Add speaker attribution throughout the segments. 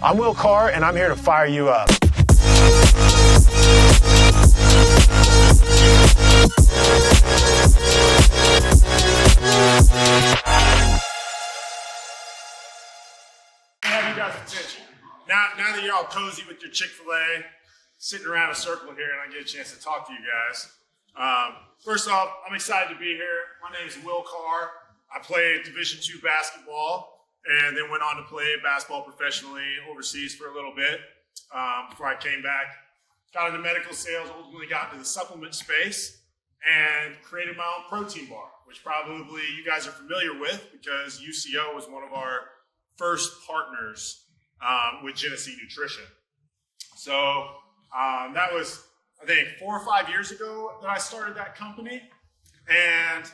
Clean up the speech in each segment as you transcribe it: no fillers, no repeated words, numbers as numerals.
Speaker 1: I'm Will Carr, and I'm here to fire you up.
Speaker 2: Have you guys' attention. Now that you're all cozy with your Chick-fil-A, sitting around a circle here, and I get a chance to talk to you guys. First off, I'm excited to be here. My name is Will Carr. I played Division II basketball and then went on to play basketball professionally overseas for a little bit before I came back. Got into medical sales, ultimately got into the supplement space, and created my own protein bar, which probably you guys are familiar with because UCO was one of our first partners with Genesee Nutrition. So that was, I think, 4 or 5 years ago that I started that company. And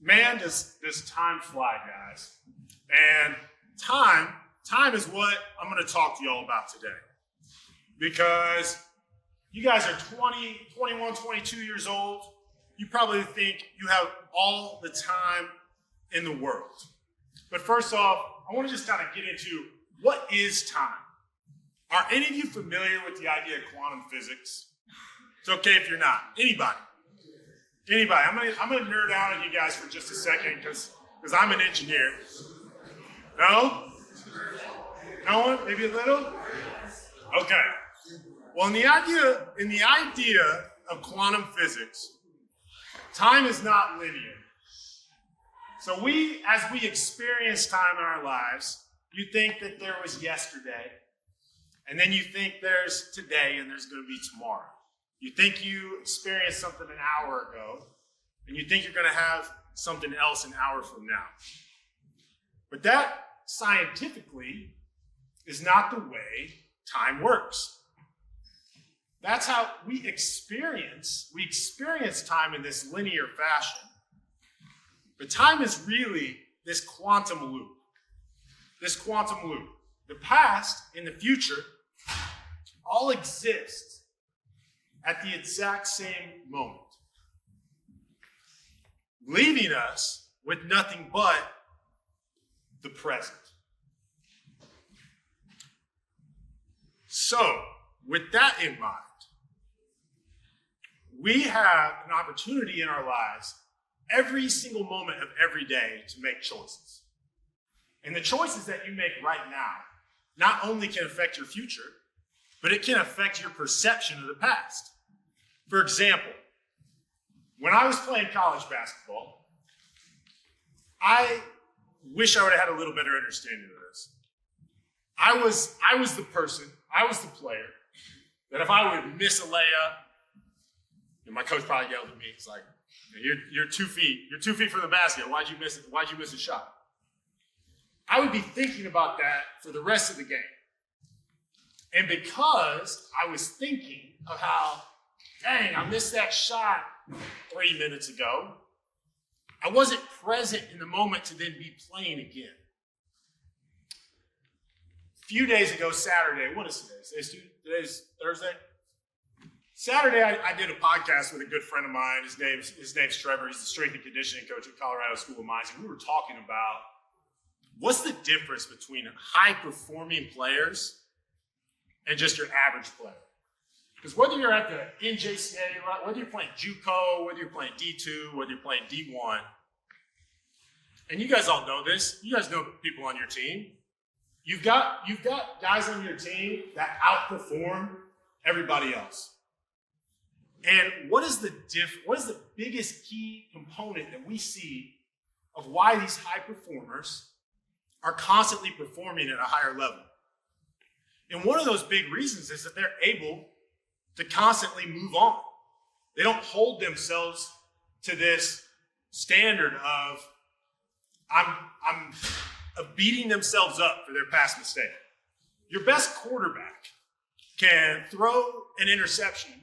Speaker 2: man, does time fly, guys. And time is what I'm going to talk to y'all about today. Because you guys are 20, 21, 22 years old. You probably think you have all the time in the world. But first off, I want to just kind of get into what is time. Are any of you familiar with the idea of quantum physics? It's okay if you're not. Anybody? I'm gonna nerd out on you guys for just a second because I'm an engineer. No? No one? Maybe a little? Okay. Well, in the idea of quantum physics, time is not linear. So as we experience time in our lives, you think that there was yesterday, and then you think there's today and there's going to be tomorrow. You think you experienced something an hour ago, and you think you're going to have something else an hour from now. But that scientifically is not the way time works. That's how we experience time in this linear fashion. But time is really this quantum loop. The past and the future all exist at the exact same moment, leaving us with nothing but the present. So, with that in mind, we have an opportunity in our lives every single moment of every day to make choices. And the choices that you make right now not only can affect your future, but it can affect your perception of the past. For example, when I was playing college basketball, I wish I would have had a little better understanding of this. I was the player that if I would miss a layup, and my coach probably yelled at me, he's like, you're 2 feet from the basket. Why'd you miss a shot? I would be thinking about that for the rest of the game. And because I was thinking of how, dang, I missed that shot 3 minutes ago, I wasn't present in the moment to then be playing again. A few days ago, Saturday, what is today? Today's Thursday? Saturday, I did a podcast with a good friend of mine. His name's Trevor. He's the strength and conditioning coach at Colorado School of Mines. And we were talking about what's the difference between high-performing players and just your average player. Because whether you're at the NJCA, whether you're playing JUCO, whether you're playing D2, whether you're playing D1, and you guys all know this, you guys know people on your team. You've got guys on your team that outperform everybody else. And what is the biggest key component that we see of why these high performers are constantly performing at a higher level? And one of those big reasons is that they're able to constantly move on. They don't hold themselves to this standard of beating themselves up for their past mistake. Your best quarterback can throw an interception,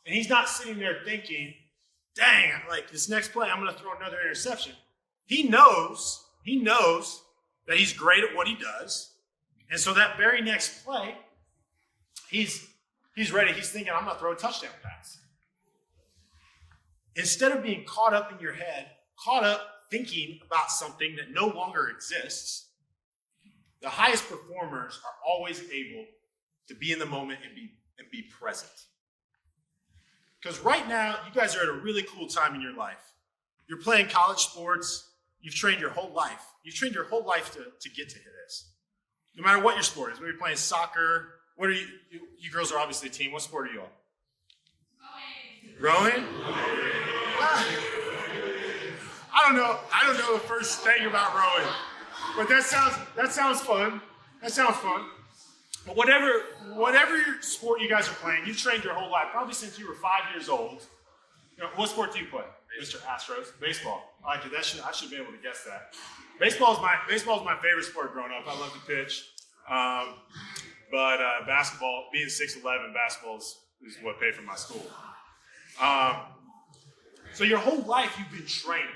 Speaker 2: and he's not sitting there thinking, dang, like this next play, I'm going to throw another interception. He knows that he's great at what he does. And so that very next play, he's ready. He's thinking, I'm going to throw a touchdown pass. Instead of being caught up in your head, caught up thinking about something that no longer exists, The highest performers are always able to be in the moment and be present. Because right now, you guys are at a really cool time in your life. You're playing college sports. You've trained your whole life. You've trained your whole life to get to this. No matter what your sport is, whether you're playing soccer, what are you girls are obviously a team. What sport are you all? Rowing? I don't know the first thing about rowing, but that sounds fun. That sounds fun. But whatever your sport you guys are playing, you've trained your whole life, probably since you were 5 years old. You know, what sport do you play, Mr. Astros? Baseball. I like it. I should be able to guess that. Baseball is my favorite sport growing up. I love to pitch. But basketball, being 6'11", basketball is what paid for my school. So your whole life you've been training.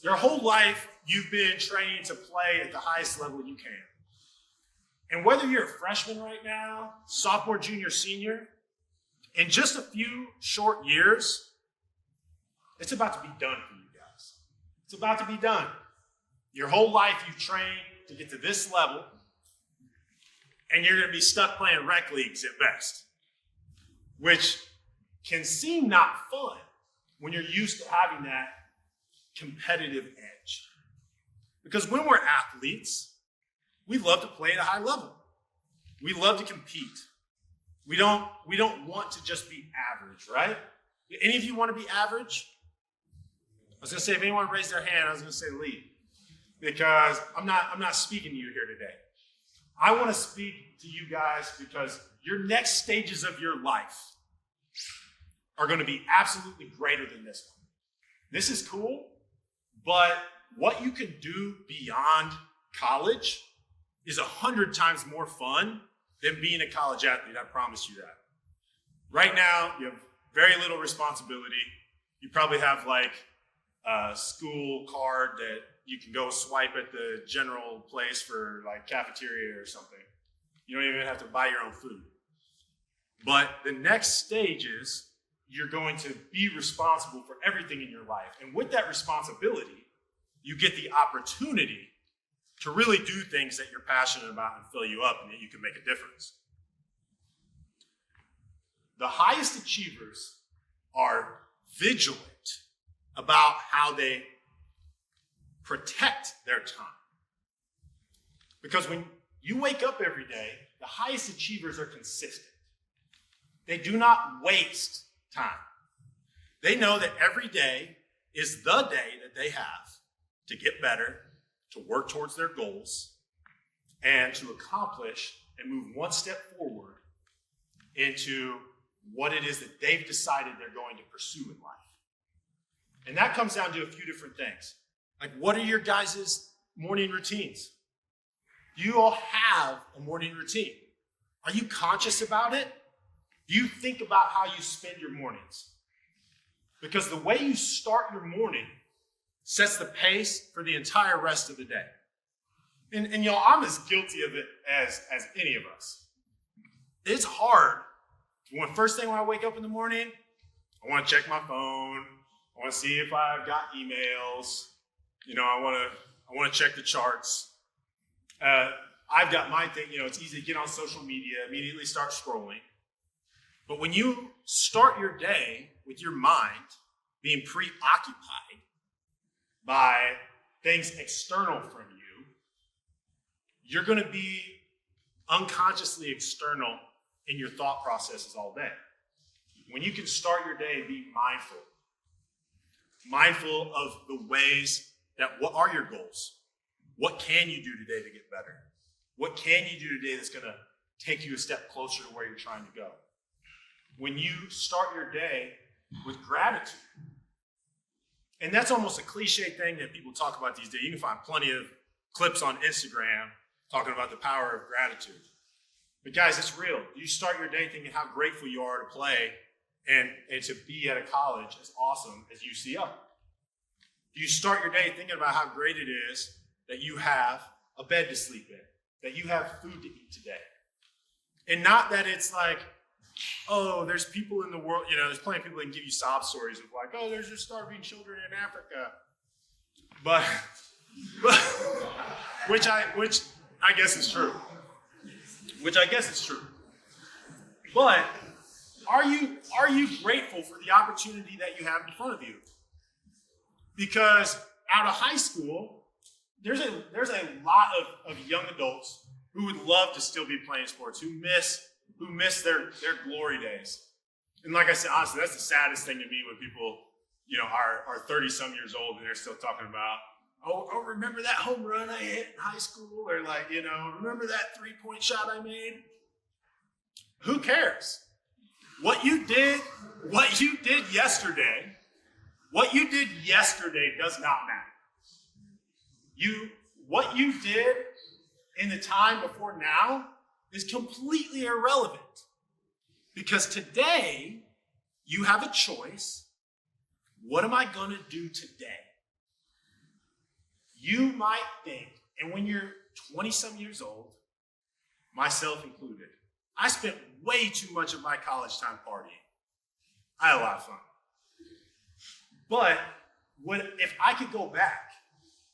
Speaker 2: Your whole life you've been training to play at the highest level you can. And whether you're a freshman right now, sophomore, junior, senior, in just a few short years, it's about to be done for you guys. It's about to be done. Your whole life you've trained to get to this level, and you're going to be stuck playing rec leagues at best, which can seem not fun when you're used to having that competitive edge. Because when we're athletes, we love to play at a high level. We love to compete. We don't want to just be average, right? Any of you want to be average? I was going to say, if anyone raised their hand, I was going to say leave. Because I'm not speaking to you here today. I want to speak to you guys because your next stages of your life are going to be absolutely greater than this one. This is cool, but what you can do beyond college is 100 times more fun than being a college athlete. I promise you that. Right now, you have very little responsibility. You probably have like a school card that you can go swipe at the general place for like cafeteria or something. You don't even have to buy your own food. But the next stage is you're going to be responsible for everything in your life. And with that responsibility, you get the opportunity to really do things that you're passionate about and fill you up and that you can make a difference. The highest achievers are vigilant about how they protect their time. Because when you wake up every day, the highest achievers are consistent. They do not waste time. They know that every day is the day that they have to get better, to work towards their goals, and to accomplish and move one step forward into what it is that they've decided they're going to pursue in life. And that comes down to a few different things. Like, what are your guys' morning routines? Do you all have a morning routine? Are you conscious about it? Do you think about how you spend your mornings? Because the way you start your morning sets the pace for the entire rest of the day. And y'all, I'm as guilty of it as any of us. It's hard. First thing when I wake up in the morning, I want to check my phone. I want to see if I've got emails. You know, I want to check the charts. I've got my thing. You know, it's easy to get on social media, immediately start scrolling. But when you start your day with your mind being preoccupied by things external from you, you're going to be unconsciously external in your thought processes all day. When you can start your day and be mindful of the ways that, what are your goals? What can you do today to get better? What can you do today that's going to take you a step closer to where you're trying to go? When you start your day with gratitude, and that's almost a cliche thing that people talk about these days. You can find plenty of clips on Instagram talking about the power of gratitude. But guys, it's real. You start your day thinking how grateful you are to play and to be at a college as awesome as UCO. You start your day thinking about how great it is that you have a bed to sleep in, that you have food to eat today. And not that it's like, oh, there's people in the world, you know, there's plenty of people that can give you sob stories of like, oh, there's just starving children in Africa. But which I guess it's true. Which I guess is true. But are you grateful for the opportunity that you have in front of you? Because out of high school, there's a lot of young adults who would love to still be playing sports, who miss their glory days. And like I said, honestly, that's the saddest thing to me when people, are 30-some years old and they're still talking about, oh, remember that home run I hit in high school? Or remember that 3-point shot I made? Who cares? What you did yesterday does not matter. What you did in the time before now is completely irrelevant. Because today, you have a choice. What am I going to do today? You might think, and when you're 20-some years old, myself included, I spent way too much of my college time partying. I had a lot of fun. But if I could go back,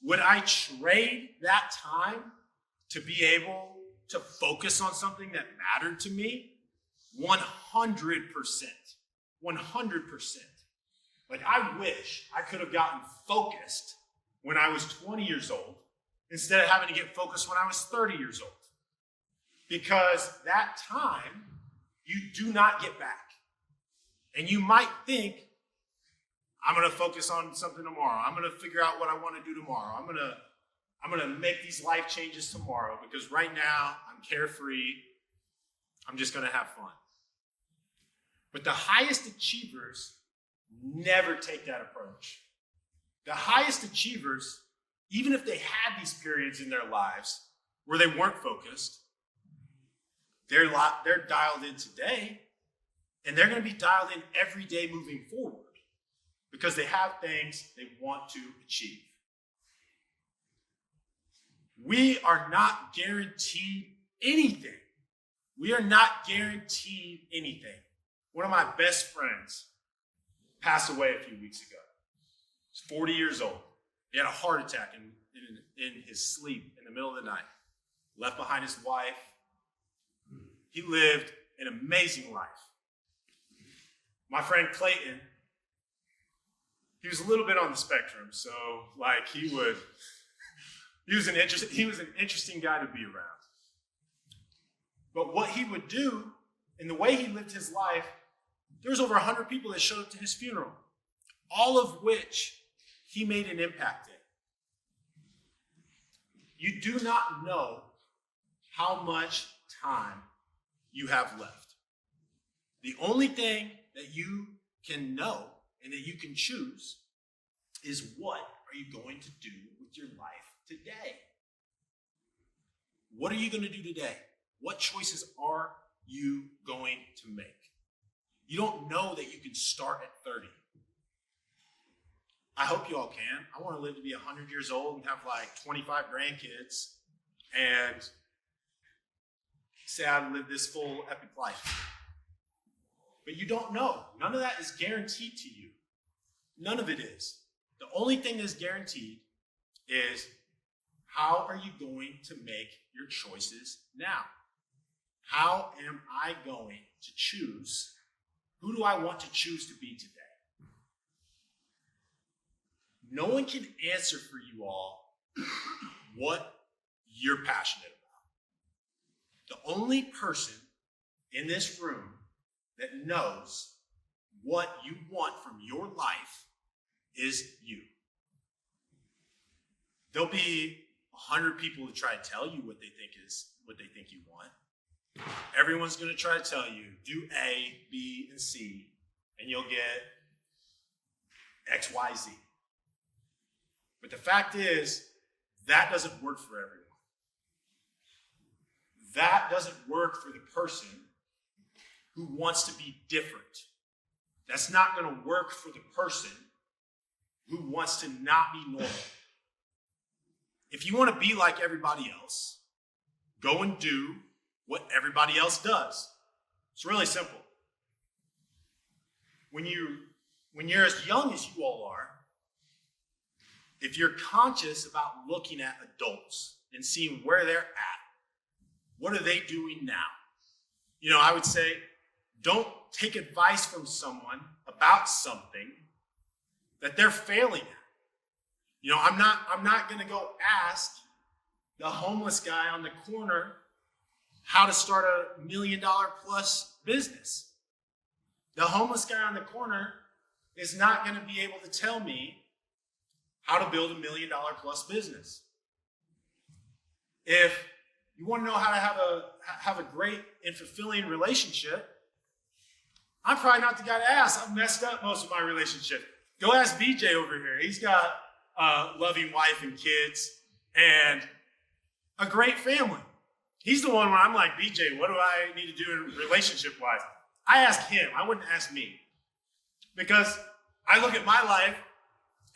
Speaker 2: would I trade that time to be able to focus on something that mattered to me? 100%. 100%. Like, I wish I could have gotten focused when I was 20 years old instead of having to get focused when I was 30 years old. Because that time, you do not get back. And you might think, I'm going to focus on something tomorrow. I'm going to figure out what I want to do tomorrow. I'm going to make these life changes tomorrow because right now I'm carefree. I'm just going to have fun. But the highest achievers never take that approach. The highest achievers, even if they had these periods in their lives where they weren't focused, they're dialed in today, and they're going to be dialed in every day moving forward because they have things they want to achieve. We are not guaranteed anything. We are not guaranteed anything. One of my best friends passed away a few weeks ago. He's 40 years old. He had a heart attack in his sleep in the middle of the night. Left behind his wife. He lived an amazing life. My friend Clayton, he was a little bit on the spectrum, so he was an interesting guy to be around. But what he would do, and the way he lived his life, there was over 100 people that showed up to his funeral, all of which he made an impact in. You do not know how much time you have left. The only thing that you can know and that you can choose is what are you going to do with your life today? What are you going to do today? What choices are you going to make? You don't know that you can start at 30. I hope you all can. I want to live to be 100 years old and have 25 grandkids and say I've lived this full epic life. But you don't know. None of that is guaranteed to you. None of it is. The only thing that's guaranteed is how are you going to make your choices now? How am I going to choose? Who do I want to choose to be today? No one can answer for you all what you're passionate about. The only person in this room that knows what you want from your life is you. There'll be 100 people to try to tell you what they think you want. Everyone's going to try to tell you, do A, B, and C, and you'll get X, Y, Z. But the fact is, that doesn't work for everyone. That doesn't work for the person who wants to be different. That's not going to work for the person who wants to not be normal. If you want to be like everybody else, go and do what everybody else does. It's really simple. When you're as young as you all are, if you're conscious about looking at adults and seeing where they're at what are they doing now? I would say, don't take advice from someone about something that they're failing at. I'm not going to go ask the homeless guy on the corner how to start a $1 million plus business. The homeless guy on the corner is not going to be able to tell me how to build $1 million plus business. If you want to know how to have a great and fulfilling relationship, I'm probably not the guy to ask. I've messed up most of my relationship. Go ask BJ over here. He's got a loving wife and kids and a great family. He's the one where I'm like, BJ, what do I need to do in relationship-wise? I ask him. I wouldn't ask me. Because I look at my life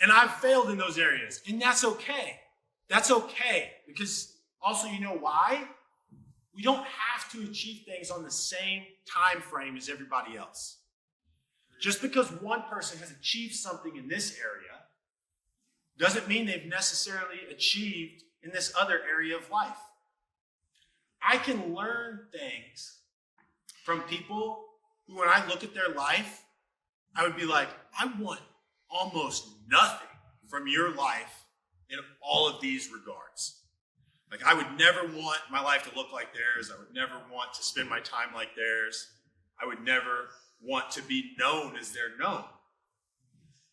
Speaker 2: and I've failed in those areas. And that's okay. That's okay. Because also, you know why? We don't have to achieve things on the same time frame as everybody else. Just because one person has achieved something in this area doesn't mean they've necessarily achieved in this other area of life. I can learn things from people who, when I look at their life, I would be like, I want almost nothing from your life in all of these regards. Like, I would never want my life to look like theirs. I would never want to spend my time like theirs. I would never want to be known as they're known.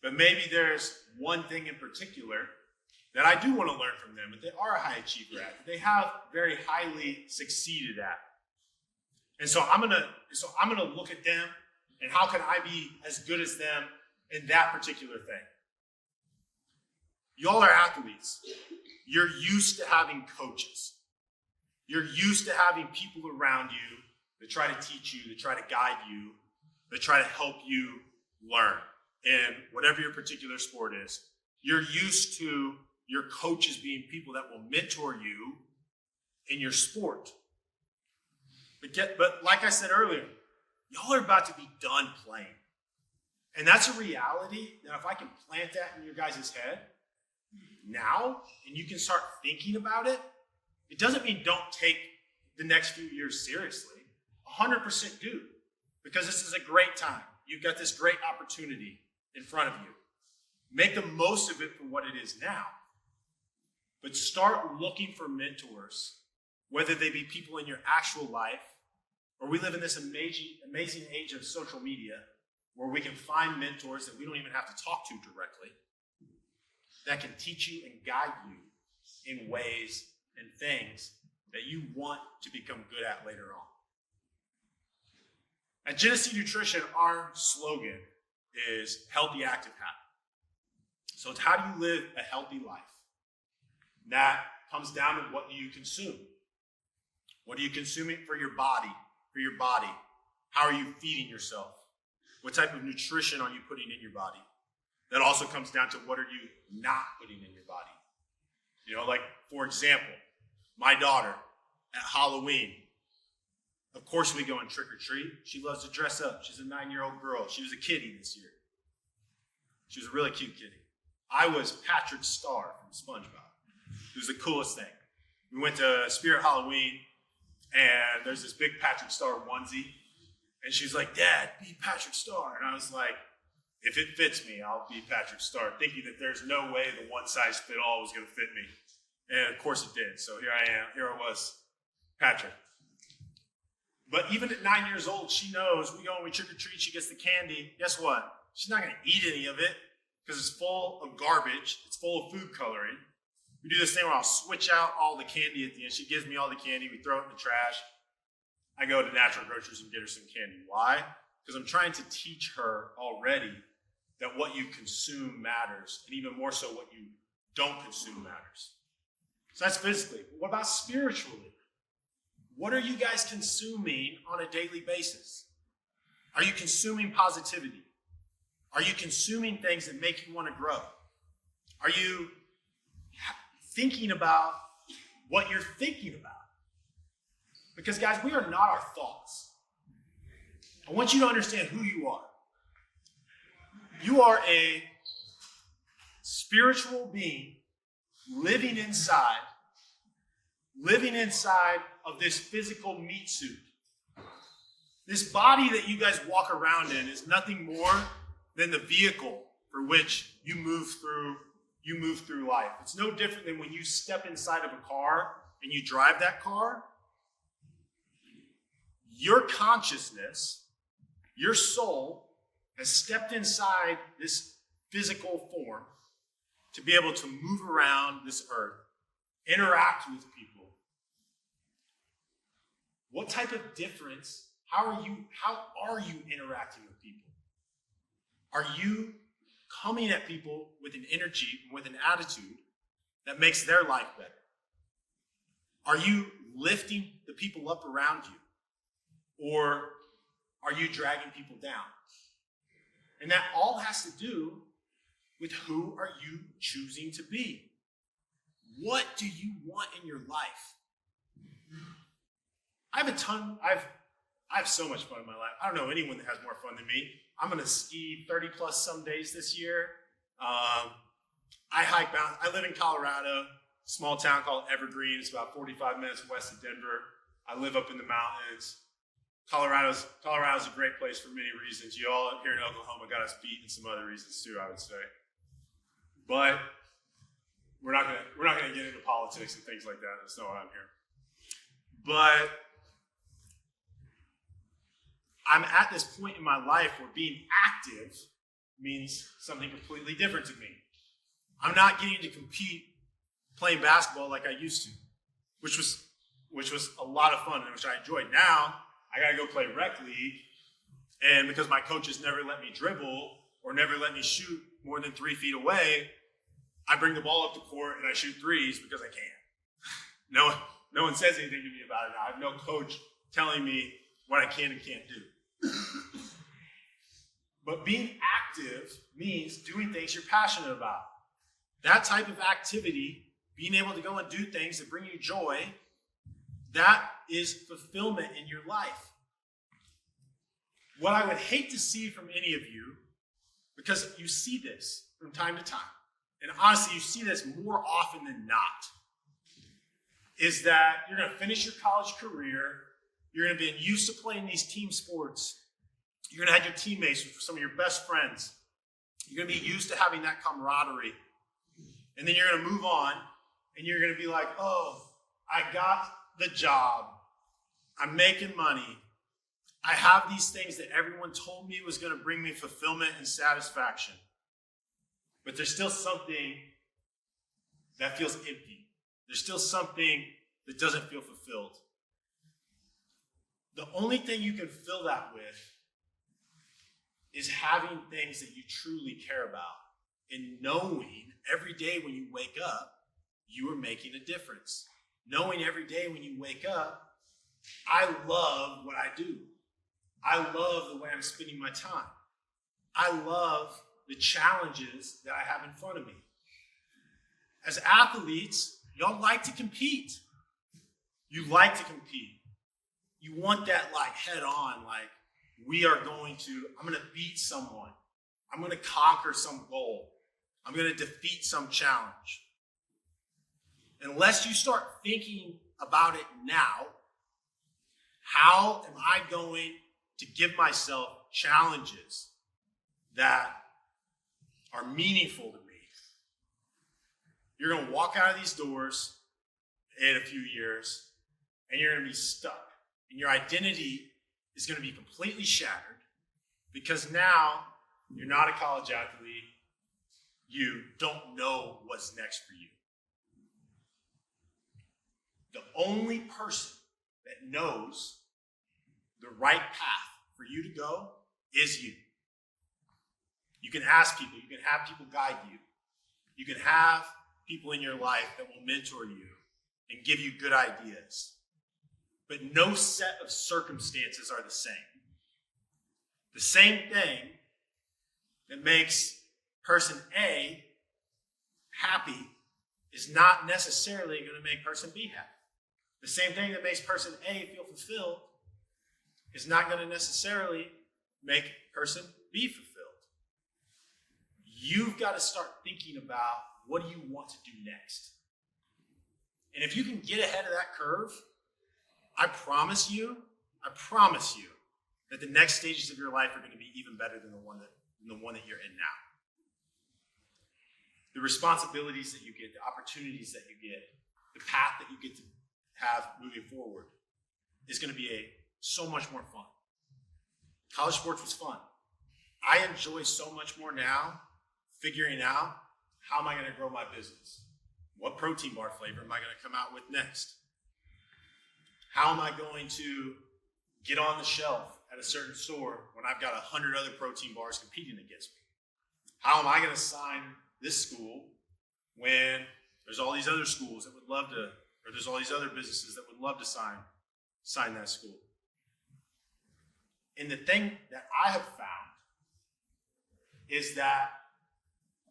Speaker 2: But maybe there's one thing in particular that I do want to learn from them, that they are a high achiever at, that they have very highly succeeded at. And so I'm gonna look at them and how can I be as good as them in that particular thing. Y'all are athletes. You're used to having coaches. You're used to having people around you that try to teach you, that try to guide you, that try to help you learn in whatever your particular sport is. You're used to your coaches being people that will mentor you in your sport. But like I said earlier, y'all are about to be done playing. And that's a reality that if I can plant that in your guys' head now, and you can start thinking about it, it doesn't mean don't take the next few years seriously. 100% do, because this is a great time. You've got this great opportunity in front of you. Make the most of it for what it is now. But start looking for mentors, whether they be people in your actual life, or we live in this amazing age of social media where we can find mentors that we don't even have to talk to directly, that can teach you and guide you in ways and things that you want to become good at later on. At Genesee Nutrition, our slogan is healthy, active, happy. So it's how do you live a healthy life? That comes down to what do you consume? What are you consuming for your body? How are you feeding yourself? What type of nutrition are you putting in your body? That also comes down to what are you not putting in your body? Like, for example, my daughter at Halloween, of course we go and trick or treat. She loves to dress up. She's a 9-year-old girl. She was a kitty this year. She was a really cute kitty. I was Patrick Star from SpongeBob. It was the coolest thing. We went to Spirit Halloween, and there's this big Patrick Star onesie. And she's like, Dad, be Patrick Star. And I was like, if it fits me, I'll be Patrick Star, thinking that there's no way the one-size-fit-all was going to fit me. And of course it did. So here I was, Patrick. But even at 9 years old, she knows we go and we trick-or-treat, she gets the candy. Guess what? She's not going to eat any of it because it's full of garbage. It's full of food coloring. We do this thing where I'll switch out all the candy at the end. She gives me all the candy. We throw it in the trash. I go to Natural Grocers and get her some candy. Why? Because I'm trying to teach her already that what you consume matters, and even more so what you don't consume matters. So that's physically. But what about spiritually? What are you guys consuming on a daily basis? Are you consuming positivity? Are you consuming things that make you want to grow? Are you thinking about what you're thinking about? Because, guys, we are not our thoughts. I want you to understand who you are. You are a spiritual being living inside living inside of this physical meat suit. This body that you guys walk around in is nothing more than the vehicle for which you move through life. It's no different than when you step inside of a car and you drive that car. Your consciousness, your soul, has stepped inside this physical form to be able to move around this earth, interact with people. What type of difference, how are you interacting with people? Are you coming at people with an energy, with an attitude that makes their life better? Are you lifting the people up around you? Or are you dragging people down? And that all has to do with who are you choosing to be? What do you want in your life? I have so much fun in my life. I don't know anyone that has more fun than me. I'm going to ski 30 plus some days this year. I hike mountains. I live in Colorado, small town called Evergreen. It's about 45 minutes west of Denver. I live up in the mountains. Colorado's a great place for many reasons. You all here in Oklahoma got us beat and some other reasons too, I would say. But we're not gonna get into politics and things like that. That's not why I'm here. But I'm at this point in my life where being active means something completely different to me. I'm not getting to compete playing basketball like I used to, which was a lot of fun and which I enjoyed. Now I gotta go play rec league, and because my coaches never let me dribble or never let me shoot more than 3 feet away, I bring the ball up the court and I shoot threes because I can. No one says anything to me about it. I have no coach telling me what I can and can't do. But being active means doing things you're passionate about. That type of activity, being able to go and do things that bring you joy, that is fulfillment in your life. What I would hate to see from any of you, because you see this from time to time, and honestly, you see this more often than not, is that you're going to finish your college career, you're going to be used to playing these team sports, you're going to have your teammates, some of your best friends, you're going to be used to having that camaraderie, and then you're going to move on, and you're going to be like, oh, I got the job, I'm making money, I have these things that everyone told me was going to bring me fulfillment and satisfaction. But there's still something that feels empty. There's still something that doesn't feel fulfilled. The only thing you can fill that with is having things that you truly care about and knowing every day when you wake up, you are making a difference. Knowing every day when you wake up, I love what I do. I love the way I'm spending my time. I love the challenges that I have in front of me. As athletes, y'all like to compete. You like to compete. You want that like head on, like I'm going to beat someone. I'm going to conquer some goal. I'm going to defeat some challenge. Unless you start thinking about it now, how am I going to give myself challenges that are meaningful to me? You're going to walk out of these doors in a few years and you're going to be stuck. And your identity is going to be completely shattered because now you're not a college athlete. You don't know what's next for you. The only person that knows the right path for you to go is you. You can ask people, you can have people guide you. You can have people in your life that will mentor you and give you good ideas. But no set of circumstances are the same. The same thing that makes person A happy is not necessarily going to make person B happy. The same thing that makes person A feel fulfilled is not going to necessarily make person B fulfilled. You've got to start thinking about what do you want to do next.
Speaker 3: And if you can get ahead of that curve, I promise you that the next stages of your life are going to be even better than the one that you're in now. The responsibilities that you get, the opportunities that you get, the path that you get to have moving forward is going to be so much more fun. College sports was fun. I enjoy so much more now figuring out how am I going to grow my business? What protein bar flavor am I going to come out with next? How am I going to get on the shelf at a certain store when I've got 100 other protein bars competing against me? How am I going to sign this school when there's all these other schools that would love to, or there's all these other businesses that would love to sign that school? And the thing that I have found is that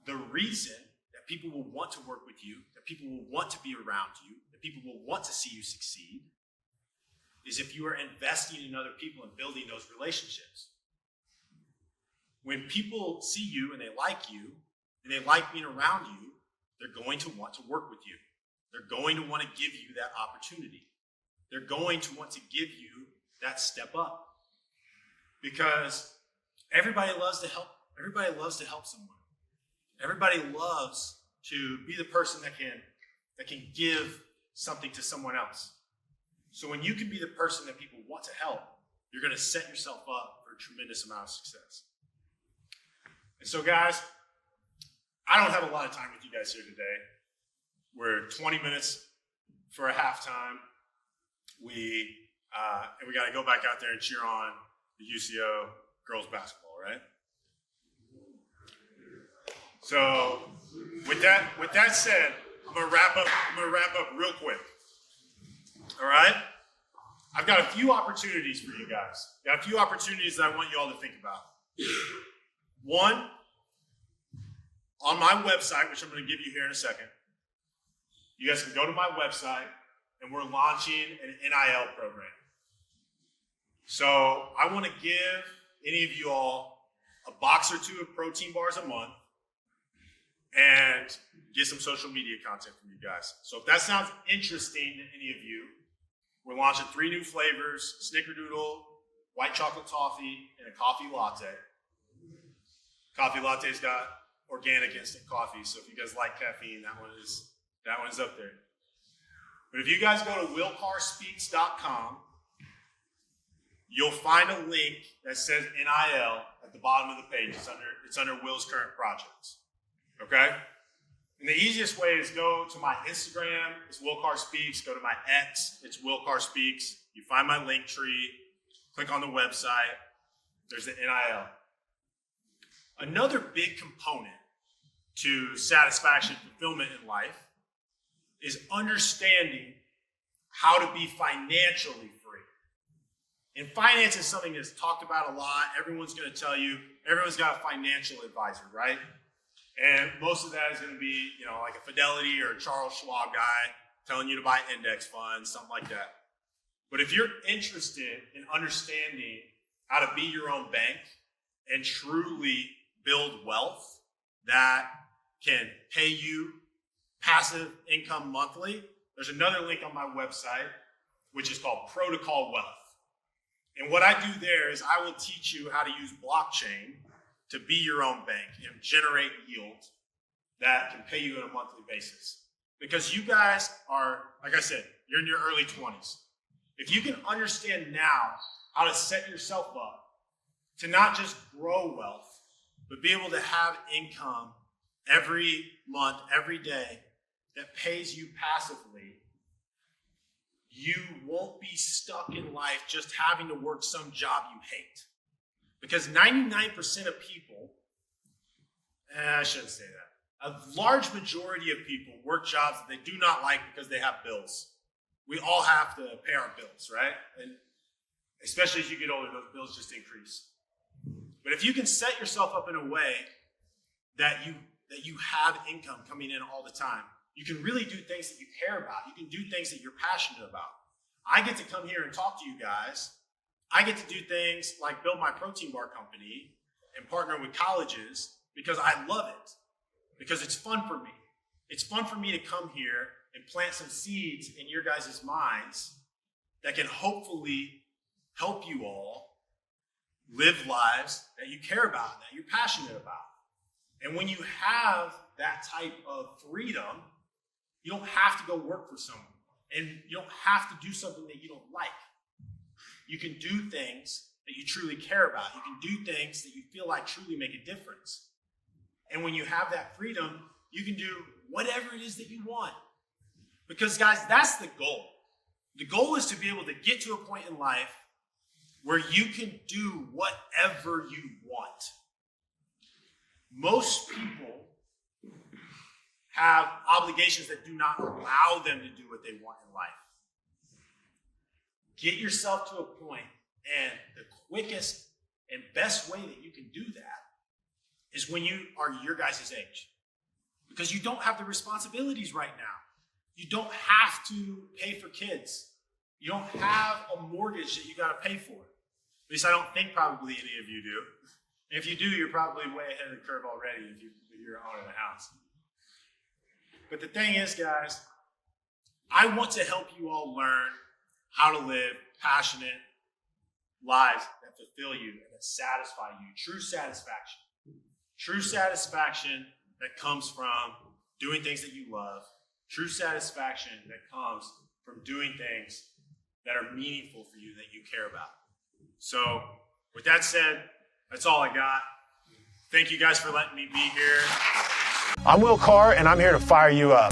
Speaker 3: the reason that people will want to work with you, that people will want to be around you, that people will want to see you succeed, is if you are investing in other people and building those relationships. When people see you and they like you, and they like being around you, they're going to want to work with you. They're going to want to give you that opportunity. They're going to want to give you that step up. Because everybody loves to help. Everybody loves to help someone. Everybody loves to be the person that can give something to someone else. So when you can be the person that people want to help, you're going to set yourself up for a tremendous amount of success. And so, guys, I don't have a lot of time with you guys here today. We're 20 minutes for a halftime. And we got to go back out there and cheer on the UCO girls basketball, right? So, with that said, I'm gonna wrap up real quick. All right? I've got a few opportunities for you guys. Got a few opportunities that I want you all to think about. One, on my website, which I'm going to give you here in a second, you guys can go to my website, and we're launching an NIL program. So I want to give any of you all a box or two of protein bars a month and get some social media content from you guys. So if that sounds interesting to any of you, we're launching 3 new flavors: Snickerdoodle, white chocolate toffee, and a coffee latte. Coffee latte's got organic instant coffee, so if you guys like caffeine, that one's up there. But if you guys go to willcarspeaks.com, you'll find a link that says NIL at the bottom of the page. It's under Will's current projects. Okay? And the easiest way is go to my Instagram, it's Will Carr Speaks. Go to my X, it's Will Carr Speaks. You find my link tree, click on the website, there's the NIL. Another big component to satisfaction and fulfillment in life is understanding how to be financially free. And finance is something that's talked about a lot. Everyone's going to tell you, everyone's got a financial advisor, right? And most of that is going to be, like a Fidelity or a Charles Schwab guy telling you to buy index funds, something like that. But if you're interested in understanding how to be your own bank and truly build wealth that can pay you passive income monthly, there's another link on my website, which is called Protocol Wealth. And what I do there is I will teach you how to use blockchain to be your own bank and generate yield that can pay you on a monthly basis. Because you guys are, like I said, you're in your early 20s. If you can understand now how to set yourself up to not just grow wealth, but be able to have income every month, every day that pays you passively, you won't be stuck in life just having to work some job you hate. Because 99% of people, I shouldn't say that, a large majority of people work jobs that they do not like because they have bills. We all have to pay our bills, right? And especially as you get older, those bills just increase. But if you can set yourself up in a way that you have income coming in all the time, you can really do things that you care about. You can do things that you're passionate about. I get to come here and talk to you guys. I get to do things like build my protein bar company and partner with colleges because I love it, because it's fun for me. It's fun for me to come here
Speaker 2: and plant some seeds in your guys' minds that can hopefully help you all live lives that you care about, that you're passionate about. And when you have that type of freedom, you don't have to go work for someone. And you don't have to do something that you don't like. You can do things that you truly care about. You can do things that you feel like truly make a difference. And when you have that freedom, you can do whatever it is that you want. Because guys, that's the goal. The goal is to be able to get to a point in life where you can do whatever you want. Most people have obligations that do not allow them to do what they want in life. Get yourself to a point, and the quickest and best way that you can do that is when you are your guys' age. Because you don't have the responsibilities right now. You don't have to pay for kids. You don't have a mortgage that you got to pay for. At least I don't think probably any of you do. And if you do, you're probably way ahead of the curve already if you're owning a house. But the thing is, guys, I want to help you all learn how to live passionate lives that fulfill you and that satisfy you. True satisfaction. True satisfaction that comes from doing things that you love. True satisfaction that comes from doing things that are meaningful for you, that you care about. So, with that said, that's all I got. Thank you guys for letting me be here.
Speaker 1: I'm Will Carr, and I'm here to fire you up.